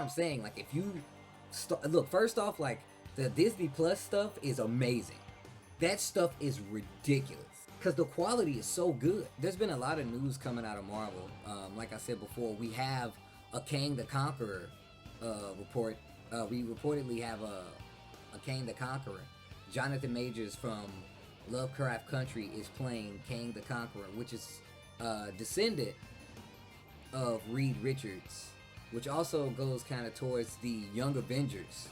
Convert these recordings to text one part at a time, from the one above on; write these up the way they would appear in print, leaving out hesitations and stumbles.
I'm saying. Like, if you look, first off, like the Disney Plus stuff is amazing. That stuff is ridiculous because the quality is so good. There's been a lot of news coming out of Marvel. Like I said before, we have a Kang the Conqueror report. We reportedly have a Kang the Conqueror. Jonathan Majors from Lovecraft Country is playing Kang the Conqueror, which is descendant of Reed Richards, which also goes kind of towards the Young Avengers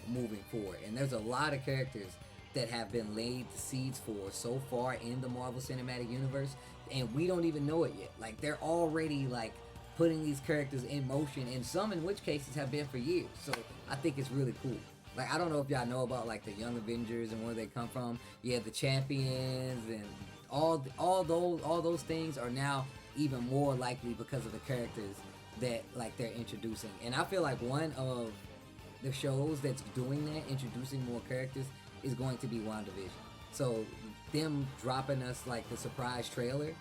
moving forward. And there's a lot of characters that have been laid the seeds for so far in the Marvel Cinematic Universe, and we don't even know it yet. Like, they're already like putting these characters in motion, and some in which cases have been for years. So I think it's really cool. Like, I don't know if y'all know about like the Young Avengers and where they come from. Yeah, the Champions and all those things are now even more likely because of the characters that like they're introducing. And I feel like one of the shows that's doing that, introducing more characters, is going to be WandaVision. So them dropping us like the surprise trailer,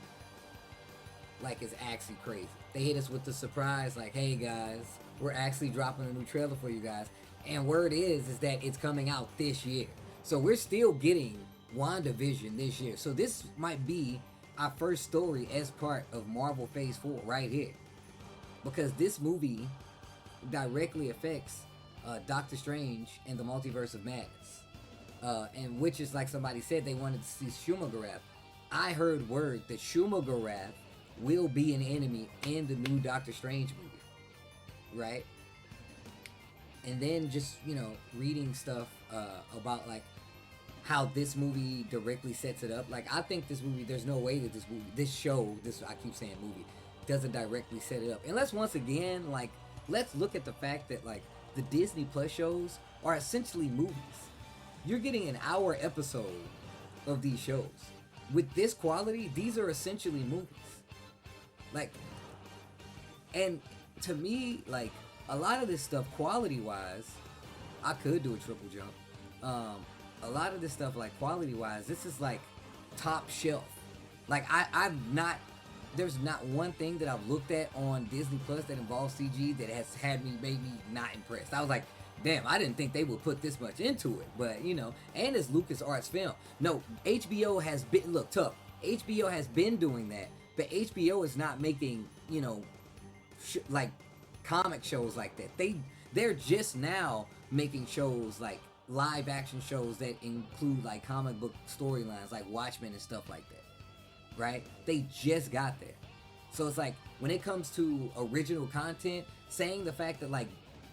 like, is actually crazy. They hit us with the surprise, like, hey guys, we're actually dropping a new trailer for you guys. And word is that it's coming out this year. So we're still getting WandaVision this year. So this might be our first story as part of Marvel Phase 4 right here. Because this movie directly affects Doctor Strange and the Multiverse of Madness. And which is, like somebody said, they wanted to see Shumagarath. I heard word that Shumagarath will be an enemy in the new Doctor Strange movie. Right? And then just, you know, reading stuff about like how this movie directly sets it up. Like, I think this movie, there's no way that this show, I keep saying movie, doesn't directly set it up. Unless, once again, like, let's look at the fact that like the Disney Plus shows are essentially movies. You're getting an hour episode of these shows. With this quality, these are essentially movies. Like, and to me, like, a lot of this stuff, quality-wise, I could do a triple jump. A lot of this stuff, like, quality-wise, this is, like, top shelf. Like, I'm not, there's not one thing that I've looked at on Disney Plus that involves CG that has made me not impressed. I was like, damn, I didn't think they would put this much into it. But, you know, and it's LucasArts film. No, HBO has been, look, tough. HBO has been doing that, but HBO is not making, you know, like, comic shows like that. They're just now making shows like live action shows that include like comic book storylines like Watchmen and stuff like that. Right? They just got there. So it's like, when it comes to original content, saying the fact that like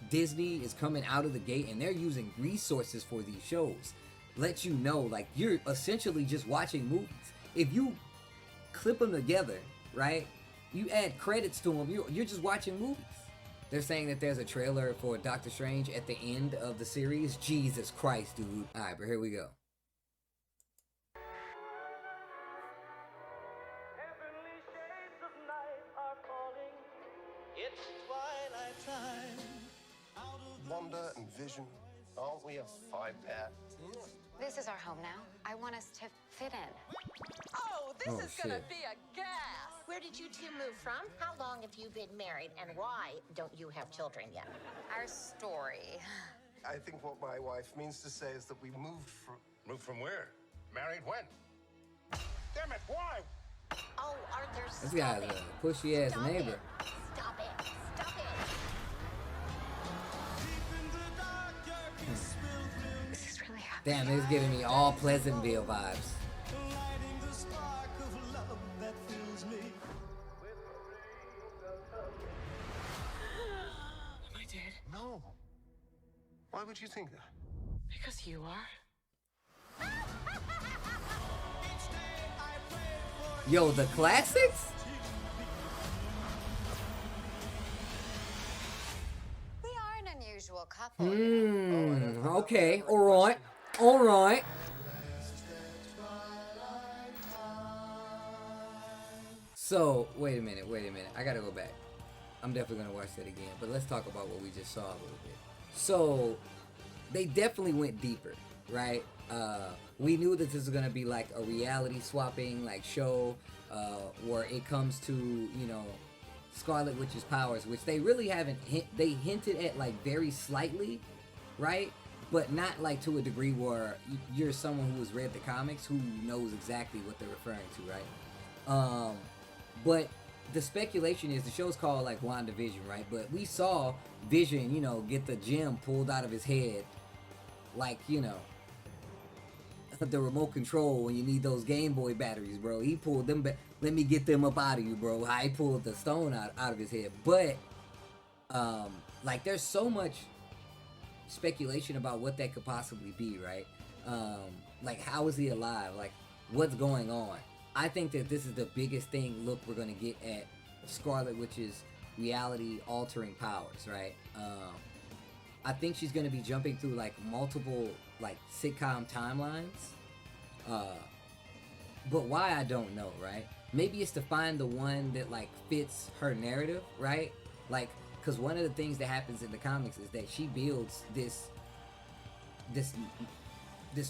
Disney is coming out of the gate and they're using resources for these shows lets you know like you're essentially just watching movies. If you clip them together, right? You add credits to them, you're just watching movies. They're saying that there's a trailer for Doctor Strange at the end of the series. Jesus Christ, dude. Alright, but here we go. Wanda and Vision, aren't we a five-pair? This is our home now. I want us to fit in. Oh, this is shit. gonna be a gas! Where did you two move from? How long have you been married? And why don't you have children yet? Our story. I think what my wife means to say is that we moved from... Moved from where? Married when? Damn it, why? Oh, Arthur, This stop guy's it. a pushy ass Stop neighbor. It. Stop it. Stop it. This is really happening. Damn, it's giving me all Pleasantville vibes. Am I dead? No. Why would you think that? Because you are. Yo, the classics? We are an unusual couple. Okay, alright. Alright. So, wait a minute. I gotta go back. I'm definitely gonna watch that again, but let's talk about what we just saw a little bit. So, they definitely went deeper, right? We knew that this was gonna be like a reality swapping like show, where it comes to, you know, Scarlet Witch's powers, which they really haven't they hinted at like very slightly, right? But not like to a degree where you're someone who has read the comics who knows exactly what they're referring to, right? But the speculation is the show's called like WandaVision, right? But we saw Vision, you know, get the gem pulled out of his head, like, you know, the remote control when you need those Game Boy batteries, bro. He pulled them back. Let me get them up out of you, bro. How he pulled the stone out of his head. But like there's so much speculation about what that could possibly be, right? Like how is he alive? Like what's going on? I think that this is the biggest thing. Look, we're gonna get at Scarlet Witch's reality altering powers, right? I think she's gonna be jumping through like multiple like sitcom timelines. But why, I don't know, right? Maybe it's to find the one that like fits her narrative, right? Like, because one of the things that happens in the comics is that she builds this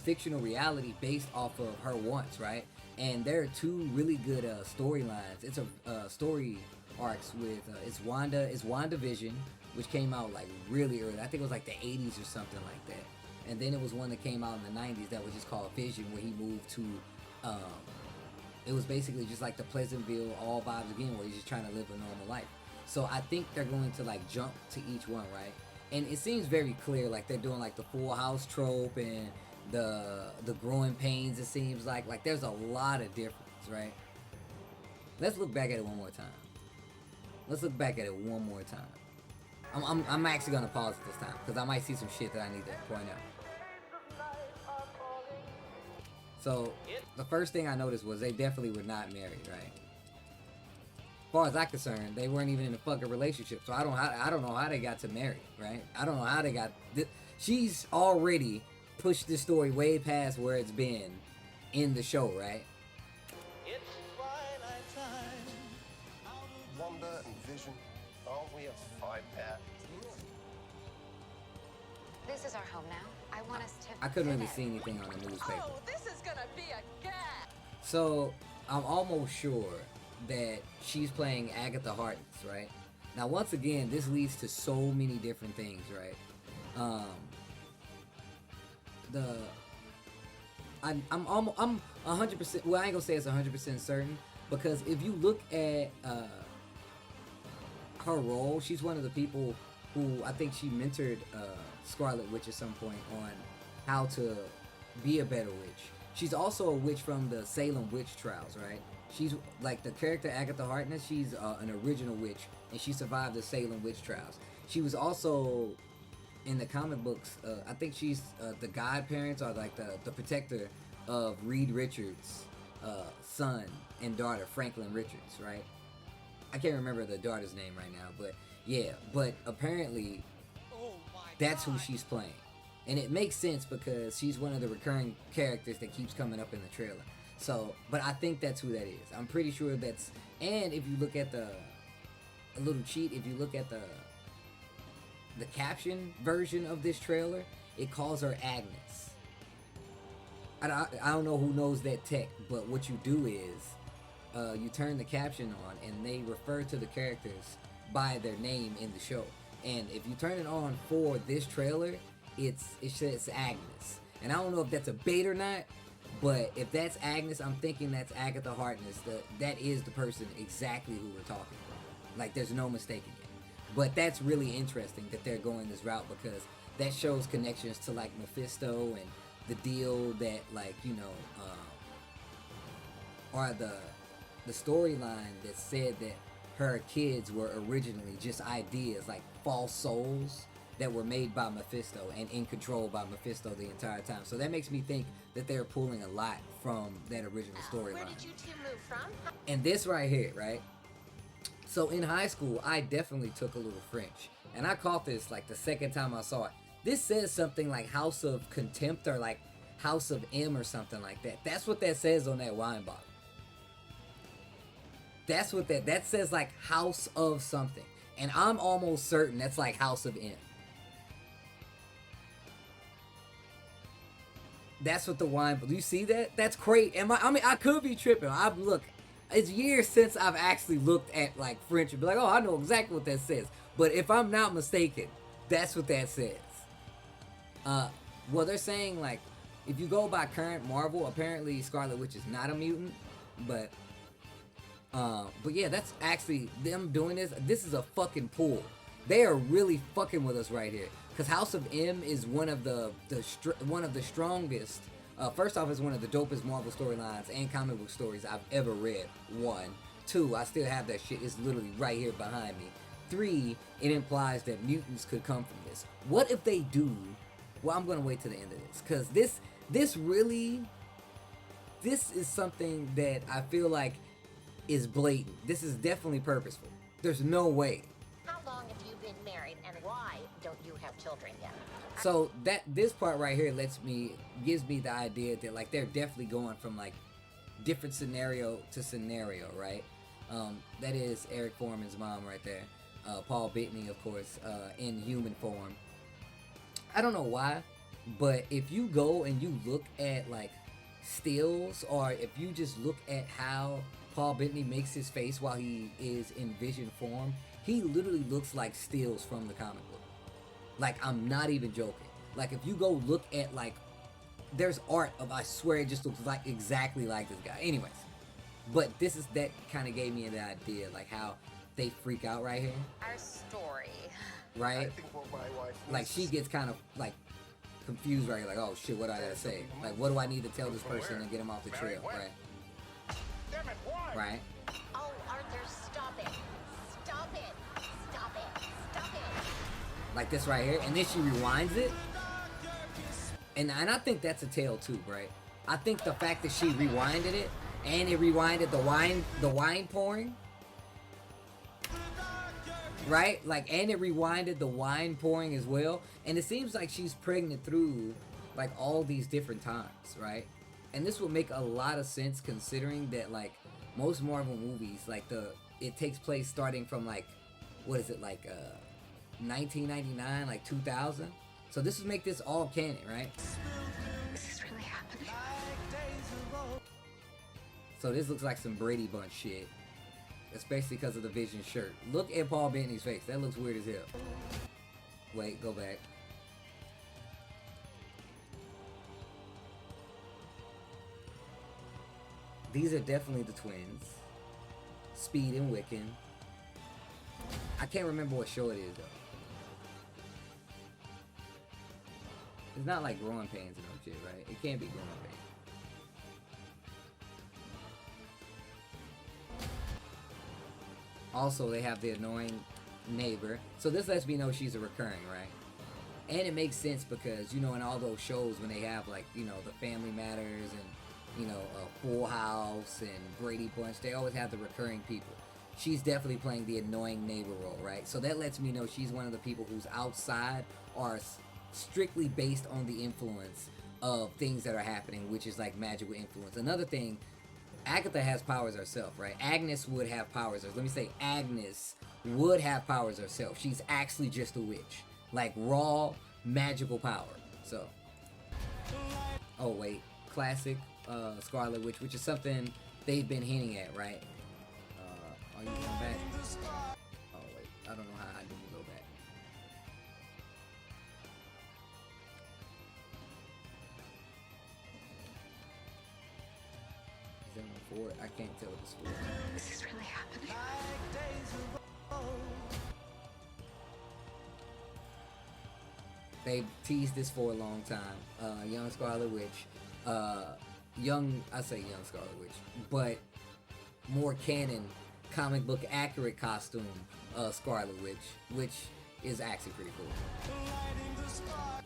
fictional reality based off of her wants, right? And there are two really good storylines. It's a story arcs with it's WandaVision, which came out like really early. I think it was like the 80s or something like that. And then it was one that came out in the 90s that was just called Vision, where he moved to it was basically just like the Pleasantville all vibes again, where he's just trying to live a normal life. So I think they're going to like jump to each one, right? And it seems very clear, like they're doing like the Full House trope and the growing pains. It seems like there's a lot of difference, right? Let's look back at it one more time. I'm actually gonna pause it this time because I might see some shit that I need to point out. So the first thing I noticed was they definitely were not married, right? As far as I'm concerned, they weren't even in a fucking relationship. So I don't know how they got to marry, right? I don't know how they got this. She's already pushed this story way past where it's been in the show, right? Wanda and Vision, aren't we a five-pair? This is our home now. I want us to. I couldn't really fit see in. anything on the newspaper. Oh, this is gonna be a gas. So I'm almost sure that she's playing Agatha Harkness, right? Now, once again, this leads to so many different things, right? I'm 100%. Well, I ain't gonna say it's 100% certain, because if you look at her role, she's one of the people who I think she mentored Scarlet Witch at some point on how to be a better witch. She's also a witch from the Salem witch trials, right? She's like the character Agatha Harkness. She's an original witch, and she survived the Salem witch trials. She was also in the comic books. I think she's the godparents or like the protector of Reed Richards' son and daughter, Franklin Richards, right? I can't remember the daughter's name right now, but yeah. But apparently, that's who she's playing. And it makes sense because she's one of the recurring characters that keeps coming up in the trailer. So, but I think that's who that is. I'm pretty sure that's, and if you look at a little cheat, if you look at the caption version of this trailer, it calls her Agnes. I don't know who knows that tech, but what you do is you turn the caption on and they refer to the characters by their name in the show. And if you turn it on for this trailer, it says Agnes. And I don't know if that's a bait or not, but if that's Agnes, I'm thinking that's Agatha Harkness. That is the person exactly who we're talking about. Like, there's no mistaking it. But that's really interesting that they're going this route, because that shows connections to like Mephisto and the deal that, like, you know, or the storyline that said that her kids were originally just ideas, like false souls that were made by Mephisto and in control by Mephisto the entire time. So that makes me think that they're pulling a lot from that original storyline. Where did you two move from? And this right here, right? So in high school, I definitely took a little French. And I caught this like the second time I saw it. This says something like House of Contempt or like House of M or something like that. That's what that says on that wine bottle. That's what that says, like House of something. And I'm almost certain that's like House of M. That's what the wine. Do you see that? That's great. I mean, I could be tripping. Look, It's years since I've actually looked at like French and be like, oh, I know exactly what that says. But if I'm not mistaken, that's what that says. Well, they're saying like, if you go by current Marvel, apparently Scarlet Witch is not a mutant, but yeah, that's actually them doing this. This is a fucking pull. They are really fucking with us right here, because House of M is one of the strongest. First off, it's one of the dopest Marvel storylines and comic book stories I've ever read. 1, 2, I still have that shit. It's literally right here behind me. 3, it implies that mutants could come from this. What if they do? Well, I'm gonna wait to the end of this, because this is something that I feel like is blatant. This is definitely purposeful. There's no way. How long have you been married, and why don't you have children yet? So this part right here gives me the idea that like they're definitely going from like different scenario to scenario, right? That is Eric Foreman's mom right there. Paul Bettany, of course, in human form. I don't know why, but if you go and you look at like stills, or if you just look at how Paul Bettany makes his face while he is in vision form, he literally looks like stills from the comic book. Like, I'm not even joking. Like, if you go look at like, there's art of, I swear it just looks like exactly like this guy. Anyways, but that kind of gave me the idea, like how they freak out right here. Our story. Right? I think what my wife Like, she gets kind of like confused right here, like, oh shit, what do I gotta say? Like, what do I need to tell this person to get him off the trail, right? Damn it, why? Right? Oh, Arthur, stop it. Stop it. Stop it. Stop it. Like this right here, and then she rewinds it, and I think that's a tale too, right? I think the fact that she rewinded it, and it rewinded the wine pouring, right? Like, and it rewinded the wine pouring as well, and it seems like she's pregnant through like all these different times, right? And this would make a lot of sense considering that like most Marvel movies, like it takes place starting from like, what is it, like 1999, like 2000. So this would make this all canon, right? This is really happening. So this looks like some Brady Bunch shit, especially because of the Vision shirt. Look at Paul Bettany's face. That looks weird as hell. Wait, go back. These are definitely the twins. Speed and Wiccan. I can't remember what show it is though. It's not like Growing Pains and no shit, right? It can't be Growing Pains. Also, they have the annoying neighbor. So this lets me know she's a recurring, right? And it makes sense because, you know, in all those shows when they have like, you know, the Family Matters and, you know, Full House and Brady Bunch, they always have the recurring people. She's definitely playing the annoying neighbor role, right? So that lets me know she's one of the people who's outside or strictly based on the influence of things that are happening, which is like magical influence. Another thing, Agatha has powers herself, right? Agnes would have powers. Let me say Agnes would have powers herself. She's actually just a witch. Like raw magical power. So, oh wait, classic Scarlet Witch, which is something they've been hinting at, right? Are you going back? Oh wait, I don't know how I didn't go back. Is that one forward? I can't tell if it's forward. This is really happening. They've teased this for a long time. Young Scarlet Witch. I say young Scarlet Witch, but more canon, comic book accurate costume Scarlet Witch, which is actually pretty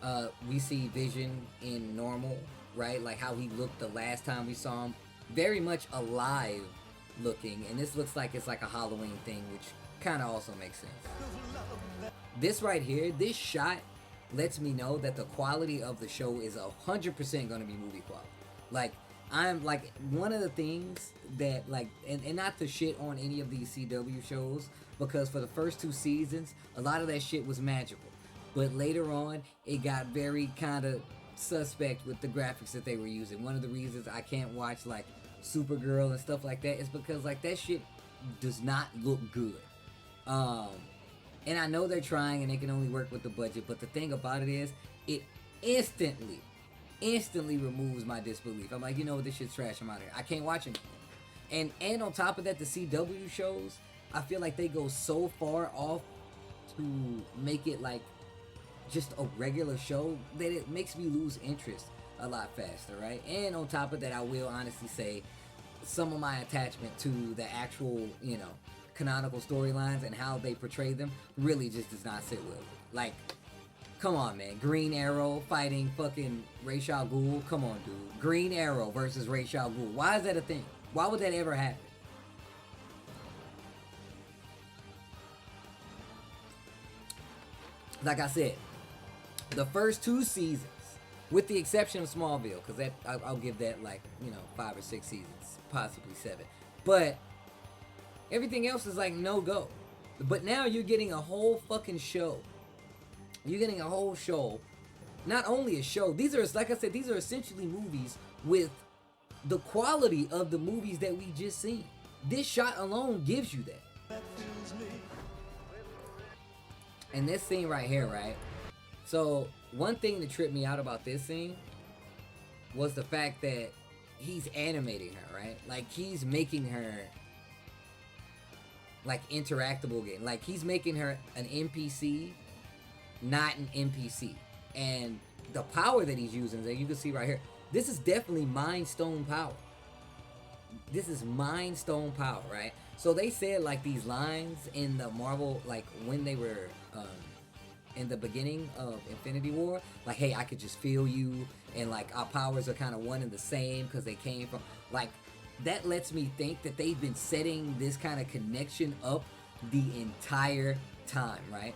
cool. We see Vision in normal, right? Like how he looked the last time we saw him. Very much alive looking, and this looks like it's like a Halloween thing, which kind of also makes sense. This right here, this shot lets me know that the quality of the show is 100% going to be movie quality. Like, I'm like, one of the things that like, and not to shit on any of these CW shows, because for the first 2 seasons, a lot of that shit was magical. But later on, it got very kind of suspect with the graphics that they were using. One of the reasons I can't watch like Supergirl and stuff like that is because like that shit does not look good. And I know they're trying and they can only work with the budget, but the thing about it is, it instantly removes my disbelief. I'm like, you know what, this shit's trash, I'm out of here. I can't watch it anymore. And on top of that, the CW shows, I feel like they go so far off to make it like just a regular show that it makes me lose interest a lot faster, right? And on top of that, I will honestly say some of my attachment to the actual, you know, canonical storylines and how they portray them really just does not sit with me. Like, come on, man. Green Arrow fighting fucking Ra's al Ghul. Come on, dude. Green Arrow versus Ra's al Ghul. Why is that a thing? Why would that ever happen? Like I said, the first 2 seasons, with the exception of Smallville, because that I'll give that like, you know, 5 or 6 seasons, possibly 7. But everything else is like no go. But now you're getting a whole fucking show. You're getting a whole show. Not only a show, these are, like I said, these are essentially movies with the quality of the movies that we just seen. This shot alone gives you that. And this scene right here, right? So, one thing that tripped me out about this scene was the fact that he's animating her, right? Like, he's making her like interactable again. Like, he's making her an NPC, not an NPC. And the power that he's using, that you can see right here, this is definitely Mind Stone power. This is Mind Stone power, right? So they said like these lines in the Marvel, like when they were in the beginning of Infinity War, like, hey, I could just feel you, and like our powers are kind of one and the same because they came from, like, that lets me think that they've been setting this kind of connection up the entire time, right?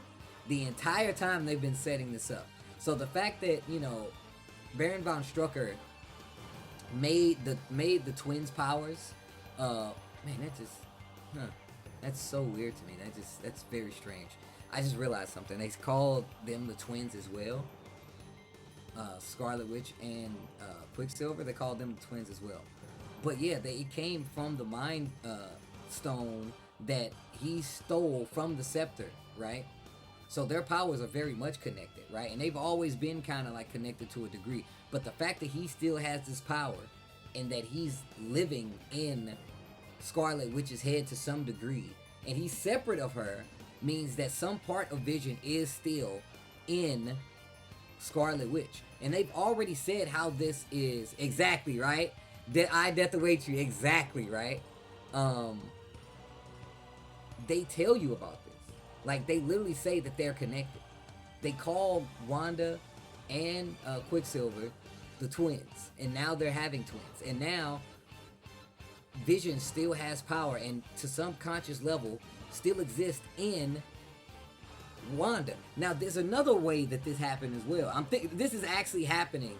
The entire time they've been setting this up. So the fact that, you know, Baron von Strucker made the twins' powers, man, that just, that's so weird to me. That's very strange. I just realized something. They called them the twins as well. Scarlet Witch and Quicksilver, they called them the twins as well. But yeah, it came from the Mind Stone that he stole from the Scepter, right? So their powers are very much connected, right? And they've always been kind of like connected to a degree. But the fact that he still has this power and that he's living in Scarlet Witch's head to some degree, and he's separate of her, means that some part of Vision is still in Scarlet Witch. And they've already said how this is exactly, right? That I death await you, exactly, right? They tell you about this. Like, they literally say that they're connected. They call Wanda and Quicksilver the twins, and now they're having twins. And now Vision still has power, and to some conscious level still exists in Wanda. Now, there's another way that this happened as well. I'm thinking this is actually happening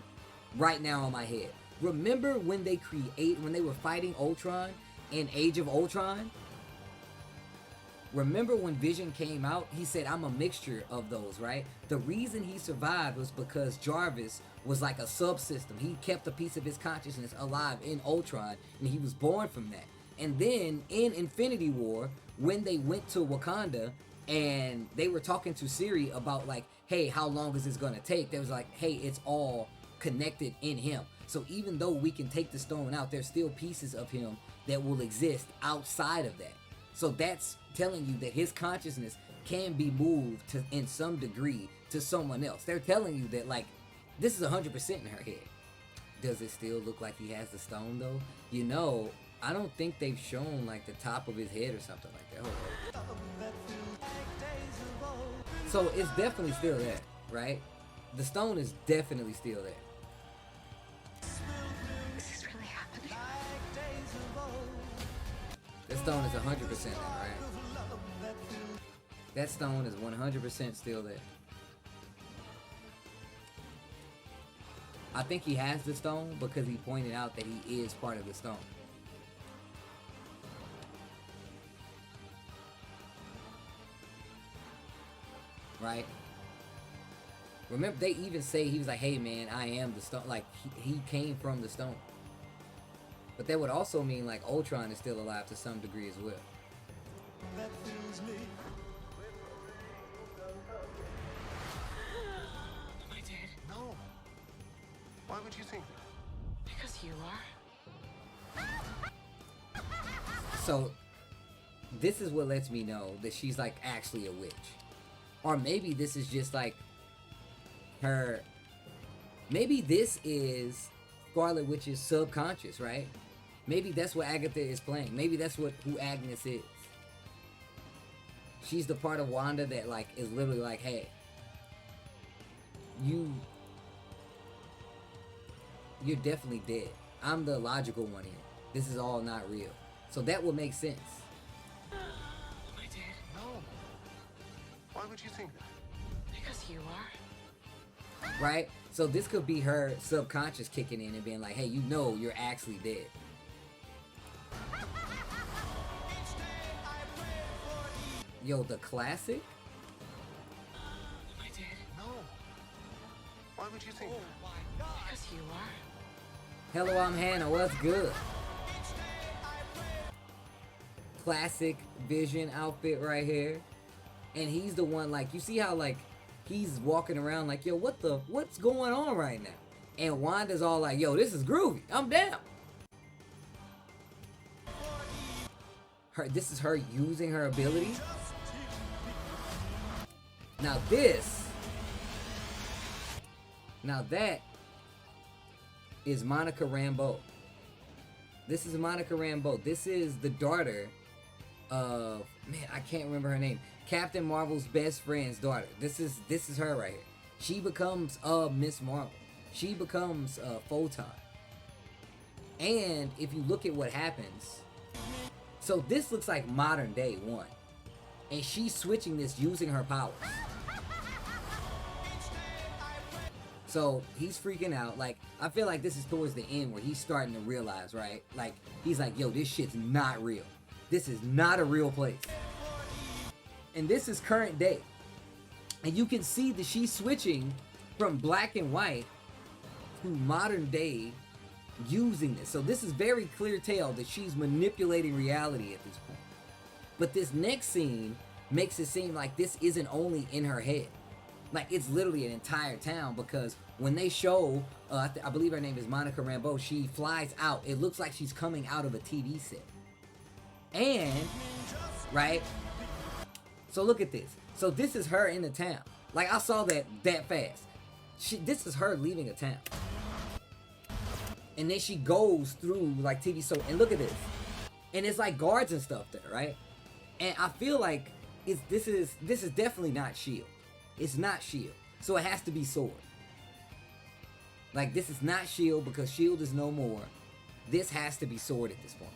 right now in my head. Remember when when they were fighting Ultron in Age of Ultron? Remember when Vision came out, he said, I'm a mixture of those, right? The reason he survived was because Jarvis was like a subsystem. He kept a piece of his consciousness alive in Ultron, and he was born from that. And then in Infinity War, when they went to Wakanda and they were talking to Siri about like, hey, how long is this gonna take? They was like, hey, it's all connected in him. So even though we can take the stone out, there's still pieces of him that will exist outside of that. So that's telling you that his consciousness can be moved to, in some degree, to someone else. They're telling you that, like, this is 100% in her head. Does it still look like he has the stone, though? You know, I don't think they've shown, like, the top of his head or something like that. Hold on. So it's definitely still there, right? The stone is definitely still there. This is really happening. That stone is 100% there, right? That stone is 100% still there. I think he has the stone because he pointed out that he is part of the stone. Right? Remember, they even say, he was like, hey man, I am the stone. Like, he came from the stone. But that would also mean like Ultron is still alive to some degree as well. Am I dead? No. Why would you think that? Because you are. So this is what lets me know that she's like actually a witch. Or maybe this is just like her, maybe this is Scarlet Witch's subconscious, right? Maybe that's what Agatha is playing. Maybe that's what who Agnes is. She's the part of Wanda that like is literally like, hey, you're definitely dead. I'm the logical one here. This is all not real. So that would make sense. Am I dead? No. Why would you think that? Because you are. Right? So this could be her subconscious kicking in and being like, hey, you know you're actually dead. Yo, the classic? Am I dead? No. Why would you think that? Because you are. Hello, I'm Hannah. What's good? Classic Vision outfit right here. And he's the one, like, you see how, like, he's walking around like, yo, what's going on right now? And Wanda's all like, yo, this is groovy. I'm down. This is her using her ability. Now that is Monica Rambeau. This is Monica Rambeau. This is the daughter of, man, I can't remember her name. Captain Marvel's best friend's daughter. This is her right here. She becomes Miss Marvel. She becomes Photon. And if you look at what happens, so this looks like modern day one. And she's switching this using her powers. So he's freaking out. Like, I feel like this is towards the end where he's starting to realize, right? Like, he's like, yo, this shit's not real. This is not a real place. And this is current day. And you can see that she's switching from black and white to modern day using this. So this is very clear tale that she's manipulating reality at this point. But this next scene makes it seem like this isn't only in her head. Like, it's literally an entire town, because when they show, I believe her name is Monica Rambeau, she flies out. It looks like she's coming out of a TV set. And, right? So look at this. So this is her in the town. Like, I saw that fast. This is her leaving a town. And then she goes through, like, TV, so, and look at this. And it's like guards and stuff there, right? And I feel like this is definitely not S.H.I.E.L.D. It's not S.H.I.E.L.D. So it has to be S.W.O.R.D. Like, this is not S.H.I.E.L.D. because S.H.I.E.L.D. is no more. This has to be S.W.O.R.D. at this point.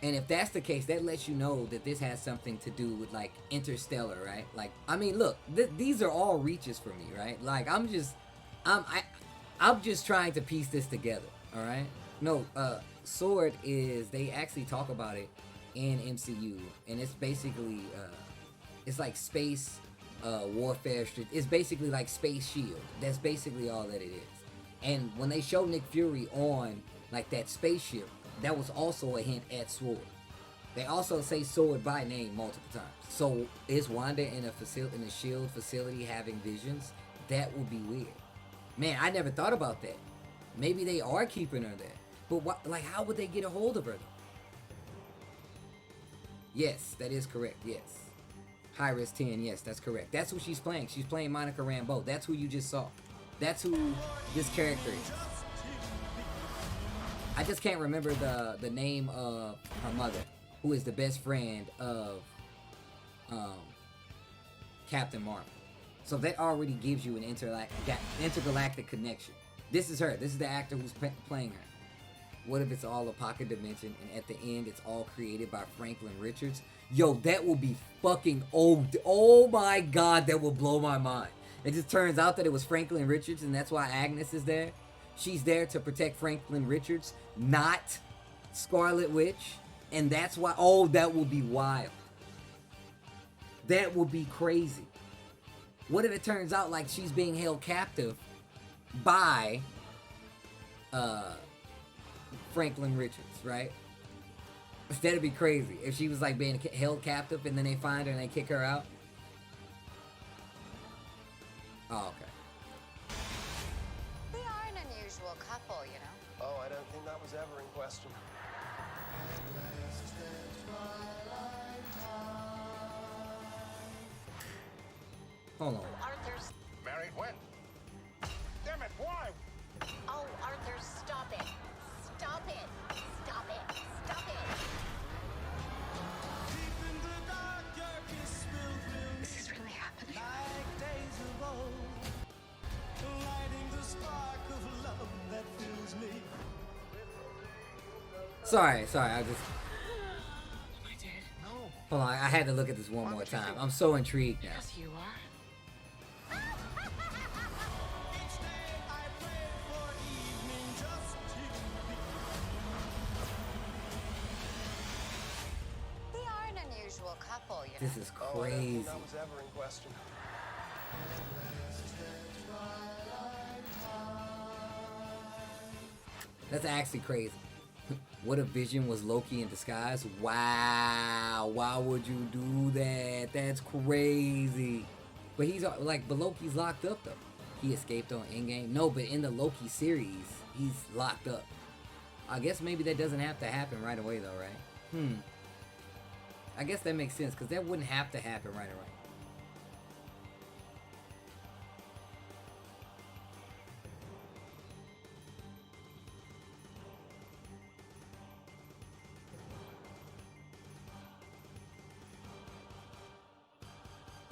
And if that's the case, that lets you know that this has something to do with, like, Interstellar, right? Like, I mean, look, these are all reaches for me, right? Like, I'm just trying to piece this together, all right? No, S.W.O.R.D. is, they actually talk about it in MCU, and it's basically, it's like space warfare. It's basically like Space Shield. That's basically all that it is. And when they show Nick Fury on like that spaceship, that was also a hint at S.W.O.R.D. They also say S.W.O.R.D. by name multiple times. So is Wanda in a S.H.I.E.L.D. facility having visions? That would be weird. Man, I never thought about that. Maybe they are keeping her there. But what, like, how would they get a hold of her though? Yes, that is correct. Yes. High Risk 10, yes, that's correct. That's who she's playing. She's playing Monica Rambeau. That's who you just saw. That's who this character is. I just can't remember the name of her mother, who is the best friend of Captain Marvel. So that already gives you an intergalactic connection. This is her. This is the actor who's playing her. What if it's all a pocket dimension and at the end it's all created by Franklin Richards? Yo, that will be fucking oh my god, that will blow my mind. It just turns out that it was Franklin Richards and that's why Agnes is there. She's there to protect Franklin Richards, not Scarlet Witch. And that's why, oh, that will be wild. That would be crazy. What if it turns out like she's being held captive by Franklin Richards, right? That'd be crazy if she was like being held captive and then they find her and they kick her out. Oh, okay. We are an unusual couple, you know. Oh, I don't think that was ever in question. Hold on. Arthur, Married when? Damn it, why? oh, Arthur, stop it. Stop it. Stop it. Stop it. Is this really happening? Sorry, I just... Am I dead? No. Hold on, I had to look at this one more time. I'm so intrigued now. Because you are. We are an unusual couple, you know. This is Oh, I don't crazy. think that was ever in question. That's actually crazy. What if Vision was Loki in disguise? Wow, why would you do that? That's crazy. But he's like, but Loki's locked up though. He escaped on Endgame. No, but in the Loki series, he's locked up. I guess maybe that doesn't have to happen right away though, right? I guess that makes sense because that wouldn't have to happen right away.